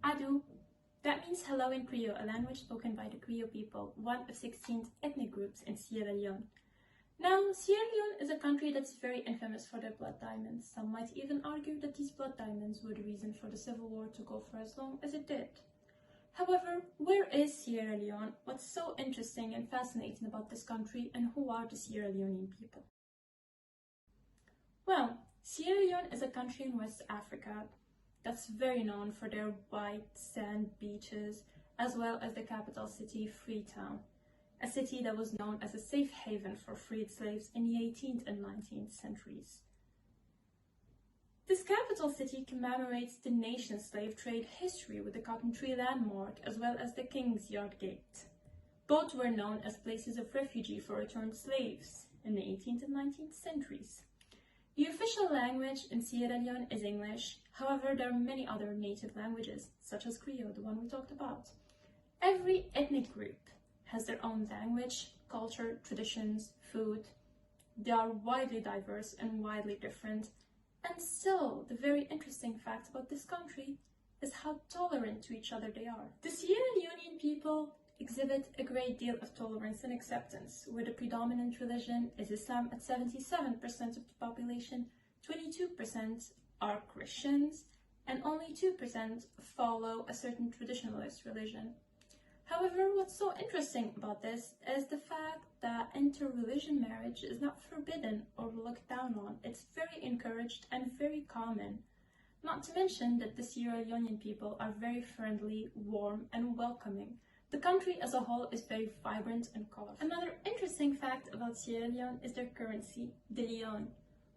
Adu. That means hello in Creole, a language spoken by the Creole people, one of 16 ethnic groups in Sierra Leone. Now, Sierra Leone is a country that's very infamous for their blood diamonds. Some might even argue that these blood diamonds were the reason for the civil war to go for as long as it did. However, where is Sierra Leone? What's so interesting and fascinating about this country, and who are the Sierra Leonean people? Well, Sierra Leone is a country in West Africa that's very known for their white sand beaches, as well as the capital city, Freetown, a city that was known as a safe haven for freed slaves in the 18th and 19th centuries. This capital city commemorates the nation's slave trade history with the Cotton Tree Landmark, as well as the King's Yard Gate. Both were known as places of refuge for returned slaves in the 18th and 19th centuries. The official language in Sierra Leone is English. However, there are many other native languages, such as Creole, the one we talked about. Every ethnic group has their own language, culture, traditions, food. They are widely diverse and widely different. And still, the very interesting fact about this country is how tolerant to each other they are. The Sierra Leonean people exhibit a great deal of tolerance and acceptance, where the predominant religion is Islam at 77% of the population, 22% are Christians, and only 2% follow a certain traditionalist religion. However, what's so interesting about this is the fact that inter-religion marriage is not forbidden or looked down on. It's very encouraged and very common. Not to mention that the Sierra Leonean people are very friendly, warm, and welcoming. The country as a whole is very vibrant and colorful. Another interesting fact about Sierra Leone is their currency, the Leone.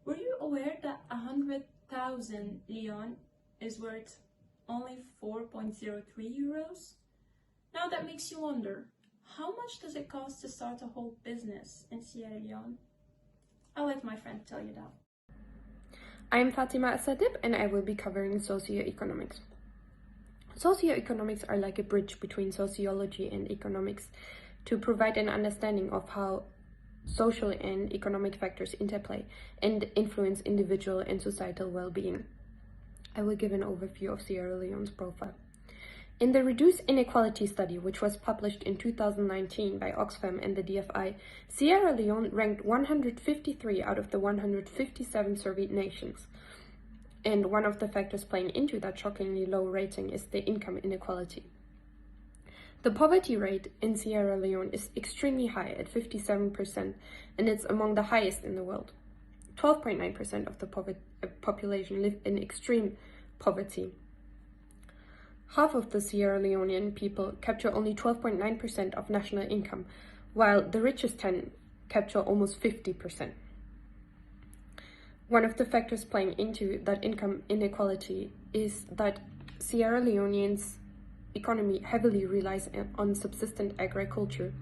Were you aware that 100,000 Leone is worth only 4.03 euros? Now that makes you wonder, how much does it cost to start a whole business in Sierra Leone? I'll let my friend tell you that. I'm Fatima Asadib, and I will be covering socioeconomics. Socioeconomics are like a bridge between sociology and economics to provide an understanding of how social and economic factors interplay and influence individual and societal well-being. I will give an overview of Sierra Leone's profile. In the Reduced Inequality Study, which was published in 2019 by Oxfam and the DFI, Sierra Leone ranked 153 out of the 157 surveyed nations. And one of the factors playing into that shockingly low rating is the income inequality. The poverty rate in Sierra Leone is extremely high at 57%, and it's among the highest in the world. 12.9% of the population live in extreme poverty. Half of the Sierra Leonean people capture only 12.9% of national income, while the richest 10 capture almost 50%. One of the factors playing into that income inequality is that Sierra Leone's economy heavily relies on subsistence agriculture.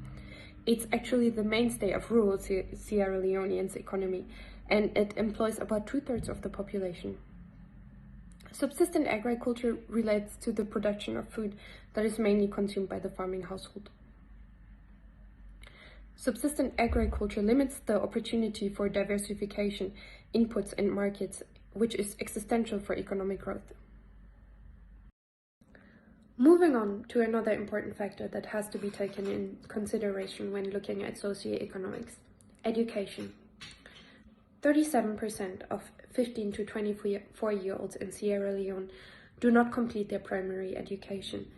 It's actually the mainstay of rural Sierra Leone's economy, and it employs about 2/3 of the population. Subsistence agriculture relates to the production of food that is mainly consumed by the farming household. Subsistence agriculture limits the opportunity for diversification, inputs, and markets, which is existential for economic growth. Moving on to another important factor that has to be taken in consideration when looking at socioeconomics: education. 37% of 15 to 24-year-olds in Sierra Leone do not complete their primary education.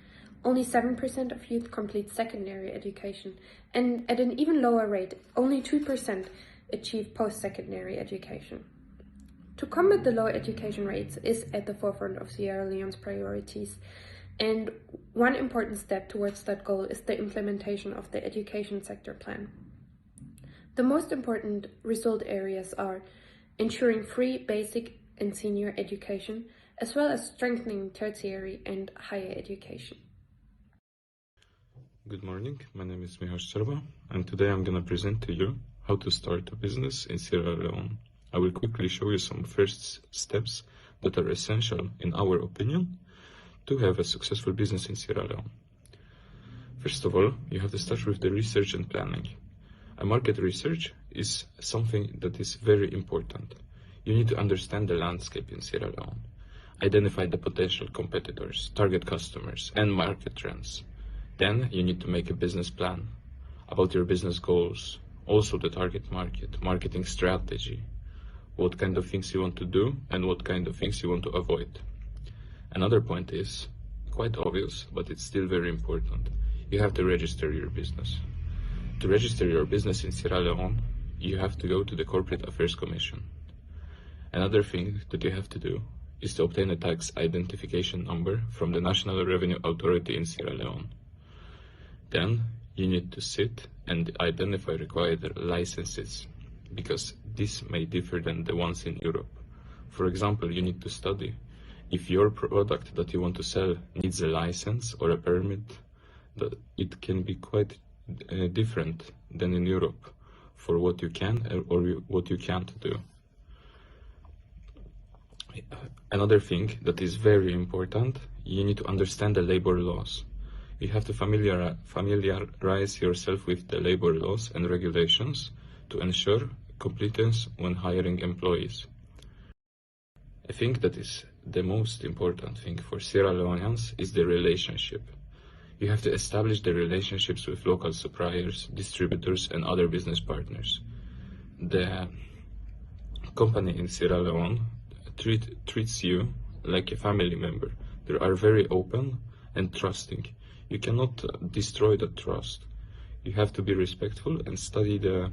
Only 7% of youth complete secondary education, and at an even lower rate, only 2% achieve post-secondary education. To combat the low education rates is at the forefront of Sierra Leone's priorities, and one important step towards that goal is the implementation of the education sector plan. The most important result areas are ensuring free basic and senior education, as well as strengthening tertiary and higher education. Good morning, my name is Mihaj Sarva, and today I'm going to present to you how to start a business in Sierra Leone. I will quickly show you some first steps that are essential, in our opinion, to have a successful business in Sierra Leone. First of all, you have to start with the research and planning. A market research is something that is very important. You need to understand the landscape in Sierra Leone. Identify the potential competitors, target customers, and market trends. Then you need to make a business plan about your business goals, also the target market, marketing strategy, what kind of things you want to do and what kind of things you want to avoid. Another point is quite obvious, but it's still very important. You have to register your business. To register your business in Sierra Leone, you have to go to the Corporate Affairs Commission. Another thing that you have to do is to obtain a tax identification number from the National Revenue Authority in Sierra Leone. Then you need to sit and identify required licenses, because this may differ than the ones in Europe. For example, you need to study if your product that you want to sell needs a license or a permit. That it can be quite different than in Europe for what you can or what you can't do. Another thing that is very important, you need to understand the labor laws. You have to familiarize yourself with the labor laws and regulations to ensure competence when hiring employees. I think that is the most important thing for Sierra Leoneans is the relationship. You have to establish the relationships with local suppliers, distributors, and other business partners. The company in Sierra Leone treats you like a family member. They are very open and trusting. You cannot destroy the trust. You have to be respectful and study the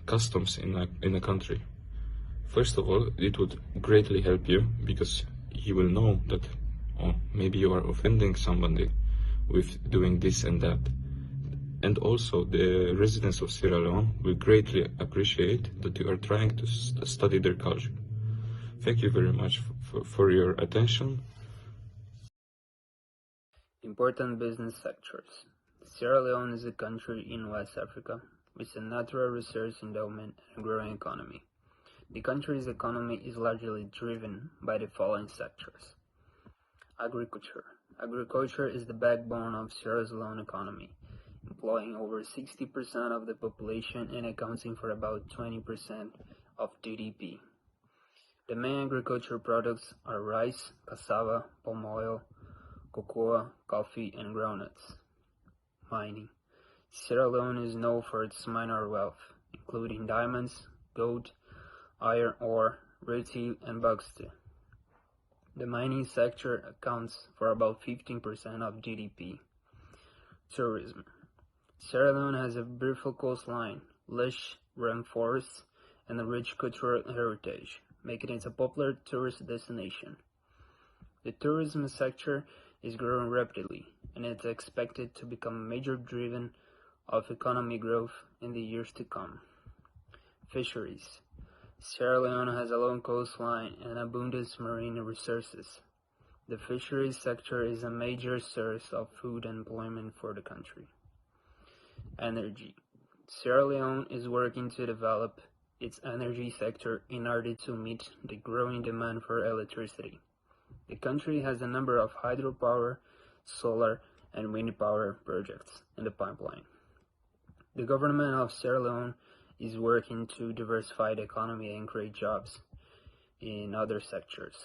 customs in a country. First of all, it would greatly help you because you will know that maybe you are offending somebody with doing this and that. And also the residents of Sierra Leone will greatly appreciate that you are trying to study their culture. Thank you very much for your attention. Important business sectors. Sierra Leone is a country in West Africa with a natural resource endowment and a growing economy. The country's economy is largely driven by the following sectors. Agriculture. Agriculture is the backbone of Sierra Leone's economy, employing over 60% of the population and accounting for about 20% of GDP. The main agricultural products are rice, cassava, palm oil, cocoa, coffee, and groundnuts. Mining. Sierra Leone is known for its mineral wealth, including diamonds, gold, iron ore, rutile, and bauxite. The mining sector accounts for about 15% of GDP. Tourism. Sierra Leone has a beautiful coastline, lush rainforests, and a rich cultural heritage, making it a popular tourist destination. The tourism sector is growing rapidly, and it's expected to become a major driver of economic growth in the years to come. Fisheries. Sierra Leone has a long coastline and abundant marine resources. The fisheries sector is a major source of food and employment for the country. Energy. Sierra Leone is working to develop its energy sector in order to meet the growing demand for electricity. The country has a number of hydropower, solar, and wind power projects in the pipeline. The government of Sierra Leone is working to diversify the economy and create jobs in other sectors,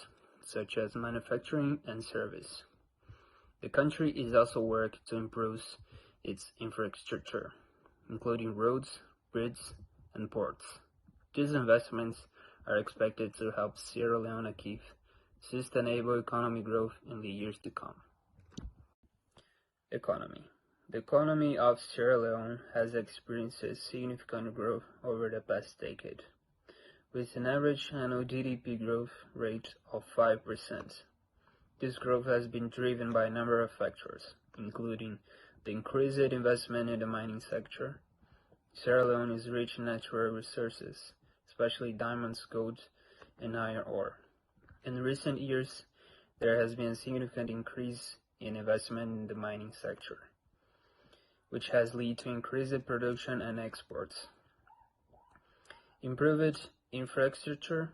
such as manufacturing and service. The country is also working to improve its infrastructure, including roads, bridges, and ports. These investments are expected to help Sierra Leone achieve sustainable economic growth in the years to come. Economy. The economy of Sierra Leone has experienced a significant growth over the past decade, with an average annual GDP growth rate of 5%. This growth has been driven by a number of factors, including the increased investment in the mining sector. Sierra Leone is rich in natural resources, especially diamonds, gold, and iron ore. In recent years, there has been a significant increase in investment in the mining sector, which has led to increased production and exports. Improved infrastructure.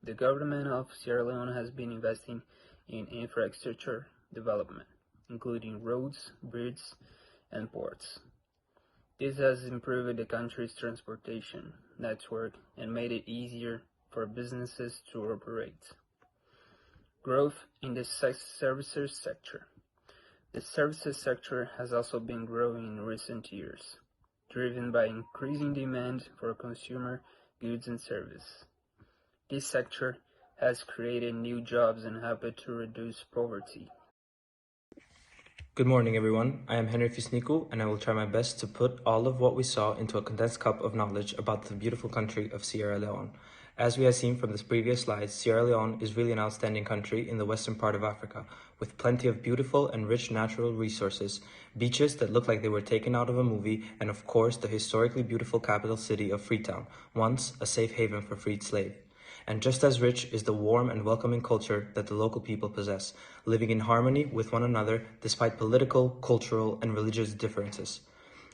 The government of Sierra Leone has been investing in infrastructure development, including roads, bridges, and ports. This has improved the country's transportation network and made it easier for businesses to operate. Growth in the services sector. The services sector has also been growing in recent years, driven by increasing demand for consumer goods and services. This sector has created new jobs and helped to reduce poverty. Good morning, everyone. I am Henry Fisniku, and I will try my best to put all of what we saw into a condensed cup of knowledge about the beautiful country of Sierra Leone. As we have seen from the previous slides, Sierra Leone is really an outstanding country in the western part of Africa, with plenty of beautiful and rich natural resources, beaches that look like they were taken out of a movie, and of course the historically beautiful capital city of Freetown, once a safe haven for freed slaves. And just as rich is the warm and welcoming culture that the local people possess, living in harmony with one another despite political, cultural, and religious differences.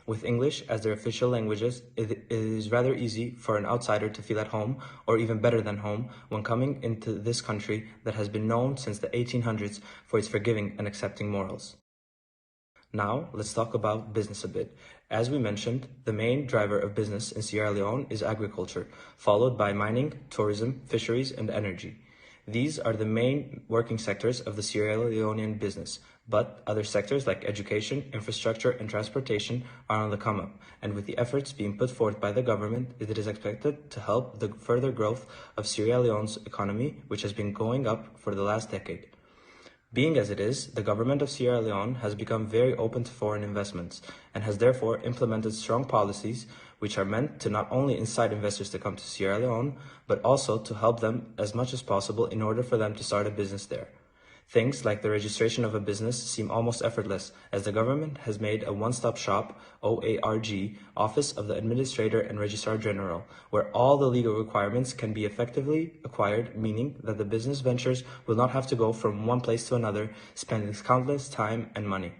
With English as their official languages, it is rather easy for an outsider to feel at home, or even better than home, when coming into this country that has been known since the 1800s for its forgiving and accepting morals. Now, let's talk about business a bit. As we mentioned, the main driver of business in Sierra Leone is agriculture, followed by mining, tourism, fisheries, and energy. These are the main working sectors of the Sierra Leonean business, but other sectors like education, infrastructure, and transportation are on the come up, and with the efforts being put forth by the government, it is expected to help the further growth of Sierra Leone's economy, which has been going up for the last decade. Being as it is, the government of Sierra Leone has become very open to foreign investments and has therefore implemented strong policies which are meant to not only incite investors to come to Sierra Leone, but also to help them as much as possible in order for them to start a business there. Things like the registration of a business seem almost effortless, as the government has made a one-stop shop, OARG, Office of the Administrator and Registrar General, where all the legal requirements can be effectively acquired, meaning that the business ventures will not have to go from one place to another, spending countless time and money.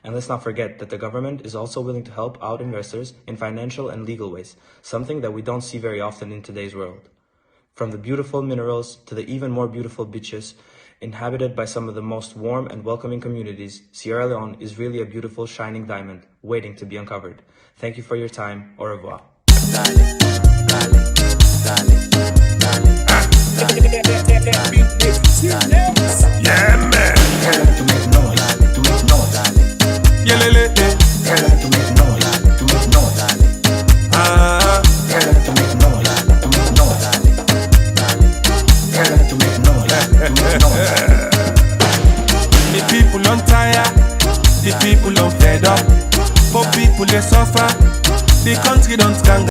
And let's not forget that the government is also willing to help out investors in financial and legal ways, something that we don't see very often in today's world. From the beautiful minerals to the even more beautiful beaches, inhabited by some of the most warm and welcoming communities, Sierra Leone is really a beautiful shining diamond, waiting to be uncovered. Thank you for your time. Au revoir. Yeah, man. To make noise, to make noise. Yeah, lele. To make noise, to make noise. To make noise, to make noise. To make noise, to make noise. The people on tired, the people on fed up. For people they suffer, the country don't stand.